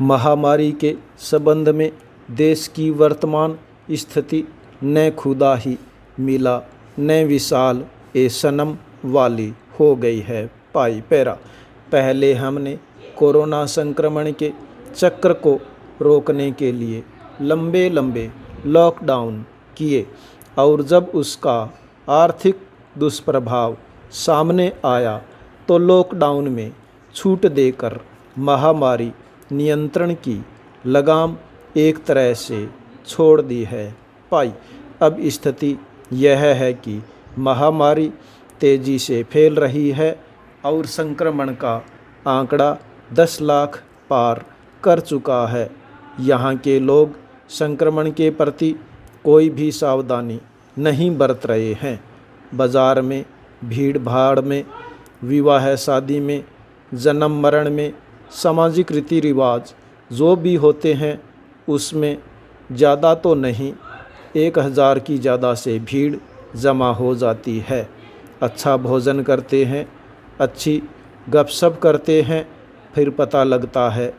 महामारी के संबंध में देश की वर्तमान स्थिति न खुदा ही मिला न विशाल ए सनम वाली हो गई है। पाई पैरा। पहले हमने कोरोना संक्रमण के चक्र को रोकने के लिए लंबे लंबे लॉकडाउन किए और जब उसका आर्थिक दुष्प्रभाव सामने आया तो लॉकडाउन में छूट देकर महामारी नियंत्रण की लगाम एक तरह से छोड़ दी है। पाई। अब स्थिति यह है कि महामारी तेज़ी से फैल रही है और संक्रमण का आंकड़ा 10 लाख पार कर चुका है। यहाँ के लोग संक्रमण के प्रति कोई भी सावधानी नहीं बरत रहे हैं। बाज़ार में, भीड़ भाड़ में, विवाह शादी में, जन्म मरण में, सामाजिक रीति रिवाज जो भी होते हैं उसमें ज़्यादा तो नहीं 1000 की ज़्यादा से भीड़ जमा हो जाती है। अच्छा भोजन करते हैं, अच्छी गपशप करते हैं, फिर पता लगता है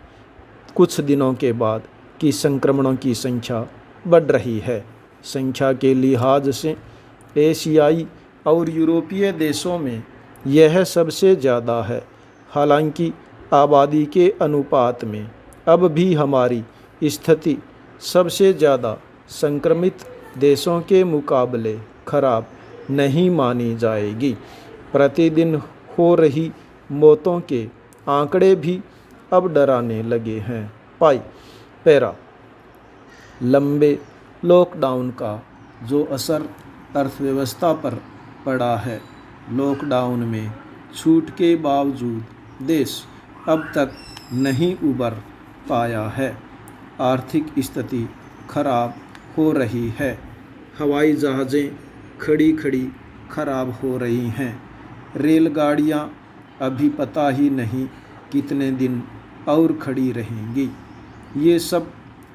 कुछ दिनों के बाद कि संक्रमणों की संख्या बढ़ रही है। संख्या के लिहाज से एशियाई और यूरोपीय देशों में यह सबसे ज़्यादा है। हालांकि आबादी के अनुपात में अब भी हमारी स्थिति सबसे ज़्यादा संक्रमित देशों के मुकाबले खराब नहीं मानी जाएगी। प्रतिदिन हो रही मौतों के आंकड़े भी अब डराने लगे हैं। पाई पैरा। लंबे लॉकडाउन का जो असर अर्थव्यवस्था पर पड़ा है, लॉकडाउन में छूट के बावजूद देश अब तक नहीं उबर पाया है। आर्थिक स्थिति खराब हो रही है। हवाई जहाज़ें खड़ी खड़ी खराब हो रही हैं। रेलगाड़ियां अभी पता ही नहीं कितने दिन और खड़ी रहेंगी। ये सब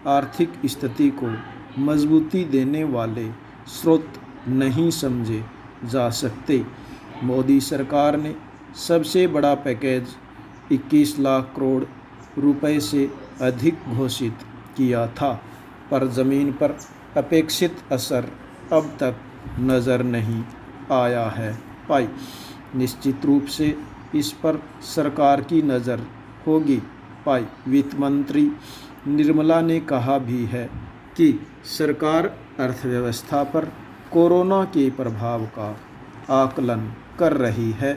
आर्थिक स्थिति को मजबूती देने वाले स्रोत नहीं समझे जा सकते। मोदी सरकार ने सबसे बड़ा पैकेज 21 लाख करोड़ रुपए से अधिक घोषित किया था, पर ज़मीन पर अपेक्षित असर अब तक नज़र नहीं आया है। पाई। निश्चित रूप से इस पर सरकार की नज़र होगी। पाई। वित्त मंत्री निर्मला ने कहा भी है कि सरकार अर्थव्यवस्था पर कोरोना के प्रभाव का आकलन कर रही है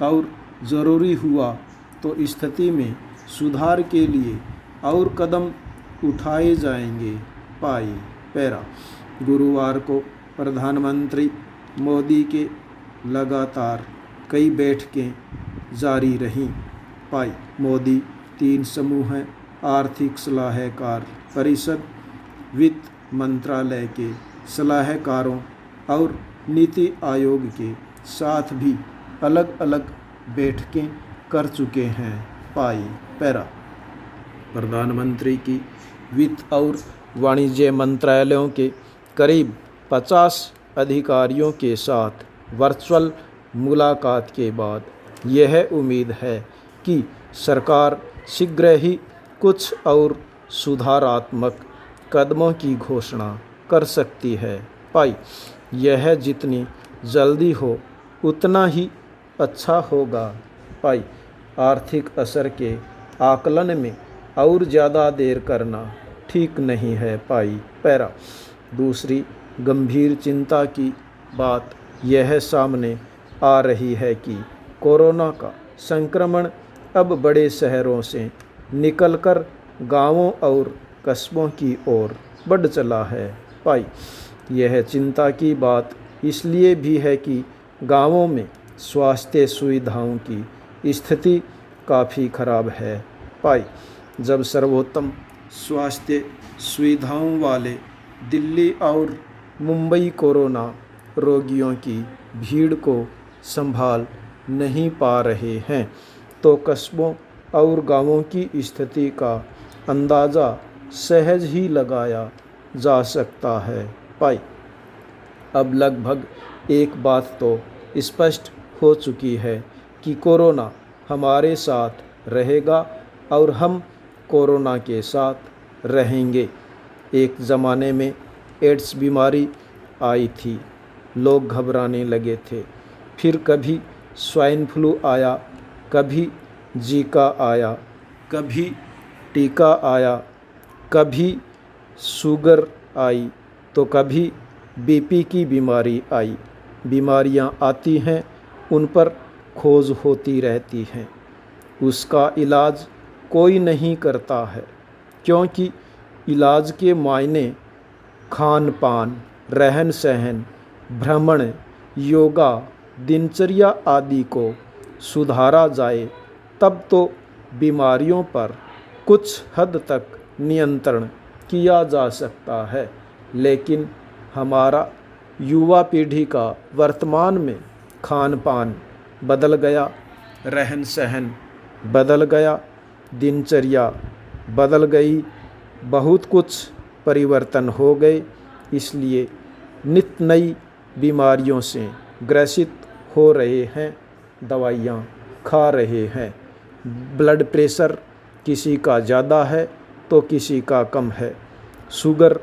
और ज़रूरी हुआ तो स्थिति में सुधार के लिए और कदम उठाए जाएंगे। पाई पैरा। गुरुवार को प्रधानमंत्री मोदी के लगातार कई बैठकें जारी रहीं। पाई। मोदी 3 समूह आर्थिक सलाहकार परिषद, वित्त मंत्रालय के सलाहकारों और नीति आयोग के साथ भी अलग अलग बैठकें कर चुके हैं। पाई पैरा। प्रधानमंत्री की वित्त और वाणिज्य मंत्रालयों के करीब 50 अधिकारियों के साथ वर्चुअल मुलाकात के बाद यह उम्मीद है कि सरकार शीघ्र ही कुछ और सुधारात्मक कदमों की घोषणा कर सकती है। पाई। यह जितनी जल्दी हो उतना ही अच्छा होगा। पाई। आर्थिक असर के आकलन में और ज़्यादा देर करना ठीक नहीं है। पाई पैरा। दूसरी गंभीर चिंता की बात यह सामने आ रही है कि कोरोना का संक्रमण अब बड़े शहरों से निकलकर गांवों और कस्बों की ओर बढ़ चला है। पाई। यह चिंता की बात इसलिए भी है कि गांवों में स्वास्थ्य सुविधाओं की स्थिति काफ़ी खराब है। पाई। जब सर्वोत्तम स्वास्थ्य सुविधाओं वाले दिल्ली और मुंबई कोरोना रोगियों की भीड़ को संभाल नहीं पा रहे हैं तो कस्बों और गांवों की स्थिति का अंदाज़ा सहज ही लगाया जा सकता है। पाई। अब लगभग एक बात तो स्पष्ट हो चुकी है कि कोरोना हमारे साथ रहेगा और हम कोरोना के साथ रहेंगे। एक ज़माने में एड्स बीमारी आई थी, लोग घबराने लगे थे। फिर कभी स्वाइन फ्लू आया, कभी जीका आया, कभी टीका आया, कभी शुगर आई, तो कभी बीपी की बीमारी आई। बीमारियां आती हैं, उन पर खोज होती रहती हैं। उसका इलाज कोई नहीं करता है, क्योंकि इलाज के मायने खान पान, रहन सहन, भ्रमण, योगा, दिनचर्या आदि को सुधारा जाए, तब तो बीमारियों पर कुछ हद तक नियंत्रण किया जा सकता है। लेकिन हमारा युवा पीढ़ी का वर्तमान में खान पान बदल गया, रहन सहन बदल गया, दिनचर्या बदल गई, बहुत कुछ परिवर्तन हो गए। इसलिए नित नई बीमारियों से ग्रसित हो रहे हैं, दवाइयाँ खा रहे हैं। ब्लड प्रेशर किसी का ज़्यादा है तो किसी का कम है, शुगर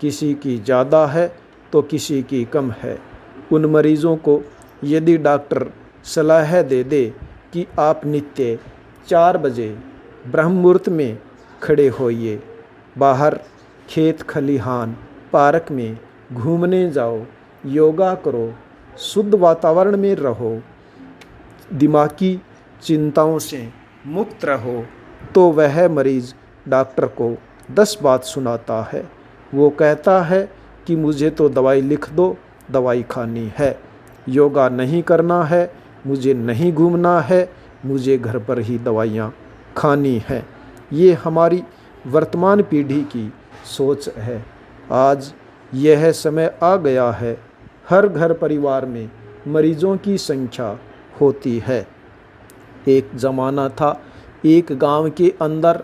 किसी की ज़्यादा है तो किसी की कम है। उन मरीज़ों को यदि डॉक्टर सलाह दे दे कि आप नित्य 4 बजे ब्रह्म मुहूर्त में खड़े होइए, बाहर खेत खलिहान पार्क में घूमने जाओ, योगा करो, शुद्ध वातावरण में रहो, दिमागी चिंताओं से मुक्त रहो, तो वह मरीज़ डॉक्टर को 10 बात सुनाता है। वो कहता है कि मुझे तो दवाई लिख दो, दवाई खानी है, योगा नहीं करना है, मुझे नहीं घूमना है, मुझे घर पर ही दवाइयाँ खानी है। ये हमारी वर्तमान पीढ़ी की सोच है। आज यह समय आ गया है, हर घर परिवार में मरीजों की संख्या होती है। एक ज़माना था, एक गांव के अंदर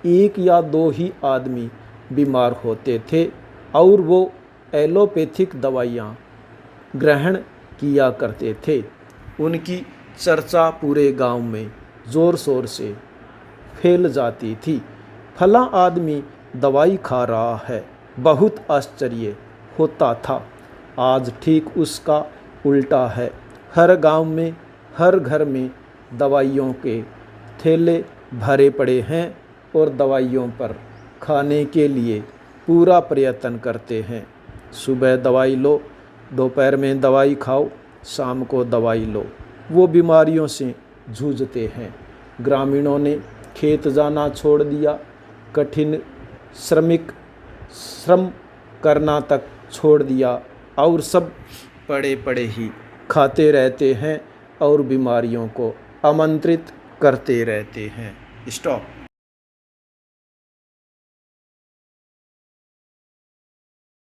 1 या 2 ही आदमी बीमार होते थे और वो एलोपैथिक दवाइयाँ ग्रहण किया करते थे। उनकी चर्चा पूरे गांव में ज़ोर शोर से फैल जाती थी। फला आदमी दवाई खा रहा है, बहुत आश्चर्य होता था। आज ठीक उसका उल्टा है। हर गांव में, हर घर में दवाइयों के थैले भरे पड़े हैं और दवाइयों पर खाने के लिए पूरा प्रयत्न करते हैं। सुबह दवाई लो, दोपहर में दवाई खाओ, शाम को दवाई लो। वो बीमारियों से जूझते हैं। ग्रामीणों ने खेत जाना छोड़ दिया, कठिन श्रम करना तक छोड़ दिया और सब पड़े पड़े ही खाते रहते हैं और बीमारियों को आमंत्रित करते रहते हैं। स्टॉप।